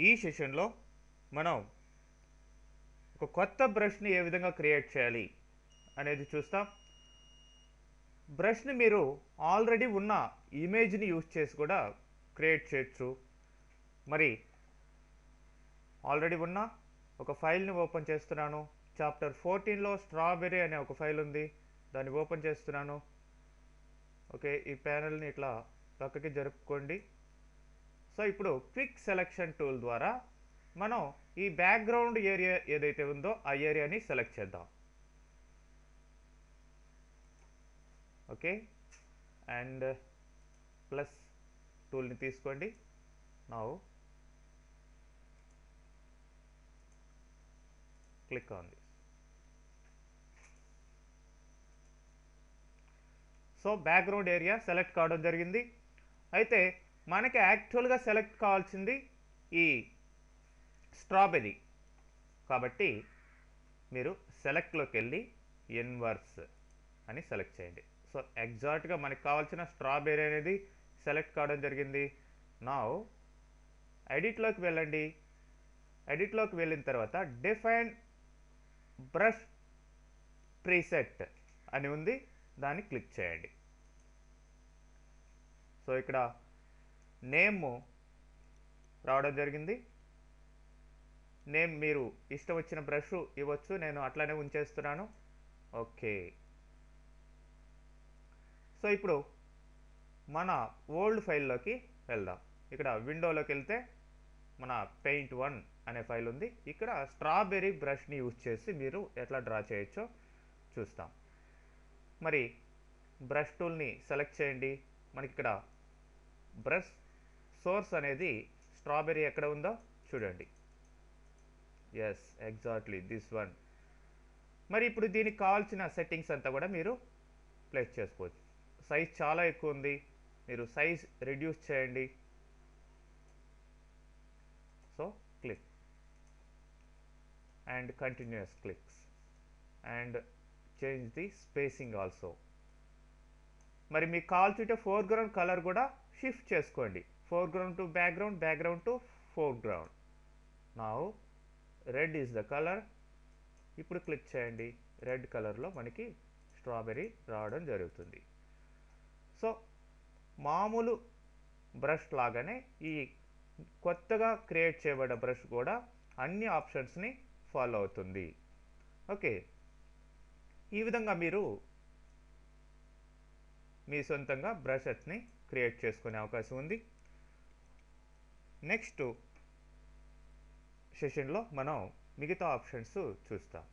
ఈ సెషన్లో మనం ఒక కొత్త బ్రష్ని ఏ విధంగా క్రియేట్ చేయాలి అనేది చూస్తాం. బ్రష్ని మీరు ఆల్రెడీ ఉన్న ఇమేజ్ని యూజ్ చేసి కూడా క్రియేట్ చేయొచ్చు. మరి ఆల్రెడీ ఉన్న ఒక ఫైల్ని ఓపెన్ చేస్తున్నాను. చాప్టర్ 14లో స్ట్రాబెర్రీ అనే ఒక ఫైల్ ఉంది, దాన్ని ఓపెన్ చేస్తున్నాను. ఓకే, ఈ ప్యానెల్ని ఇట్లా పక్కకి జరుపుకోండి. సో ఇప్పుడు క్విక్ సెలెక్షన్ టూల్ ద్వారా మనం ఈ బ్యాక్గ్రౌండ్ ఏరియా ఏదైతే ఉందో ఆ ఏరియాని సెలెక్ట్ చేద్దాం. ఓకే, అండ్ ప్లస్ టూల్ని తీసుకోండి. Now click on this. So background area select కావడం జరిగింది. అయితే మనకి యాక్చువల్గా సెలెక్ట్ కావాల్సింది ఈ స్ట్రాబెర్రీ కాబట్టి మీరు సెలెక్ట్లోకి వెళ్ళి ఇన్వర్స్ అని సెలెక్ట్ చేయండి. సో ఎగ్జాక్ట్గా మనకు కావాల్సిన స్ట్రాబెర్రీ అనేది సెలెక్ట్ కావడం జరిగింది. నౌ ఎడిట్లోకి వెళ్ళండి. ఎడిట్లోకి వెళ్ళిన తర్వాత డిఫైన్ బ్రష్ ప్రీసెట్ అని ఉంది, దాన్ని క్లిక్ చేయండి. సో ఇక్కడ నేమ్ రావడం జరిగింది. నేమ్ మీరు ఇష్టం వచ్చిన బ్రష్ ఇవ్వచ్చు, నేను అట్లానే ఉంచేస్తున్నాను. ఓకే, సో ఇప్పుడు మన ఓల్డ్ ఫైల్లోకి వెళ్దాం. ఇక్కడ విండోలోకి వెళ్తే మన పెయింట్ 1 అనే ఫైల్ ఉంది. ఇక్కడ స్ట్రాబెర్రీ బ్రష్ని యూజ్ చేసి మీరు ఎట్లా డ్రా చేయొచ్చో చూస్తాం. మరి బ్రష్ టూల్ని సెలెక్ట్ చేయండి. మనకి ఇక్కడ బ్రష్ సోర్స్ అనేది స్ట్రాబెర్రీ ఎక్కడ ఉందో చూడండి. Yes, exactly this one. మరి ఇప్పుడు దీనికి కావాల్సిన సెట్టింగ్స్ అంతా కూడా మీరు ప్లేస్ చేసుకోవచ్చు. సైజ్ చాలా ఎక్కువ ఉంది, మీరు సైజ్ రిడ్యూస్ చేయండి. So click and continuous clicks and change the spacing also. మరి మీకు కావాల్సింటే ఫోర్గ్రౌండ్ కలర్ కూడా షిఫ్ట్ చేసుకోండి. Foreground to background, background to foreground. Now red is the colour. ఇప్పుడు క్లిక్ చేయండి. రెడ్ కలర్లో మనకి స్ట్రాబెర్రీ రావడం జరుగుతుంది. సో మామూలు బ్రష్ లాగానే ఈ కొత్తగా క్రియేట్ చేయబడ్డ బ్రష్ కూడా అన్ని ఆప్షన్స్ని ఫాలో అవుతుంది. ఓకే, ఈ విధంగా మీరు మీ సొంతంగా బ్రషెస్ని క్రియేట్ చేసుకునే అవకాశం ఉంది. నెక్స్ట్ సెషన్లో మనం మిగతా ఆప్షన్స్ చూస్తాం.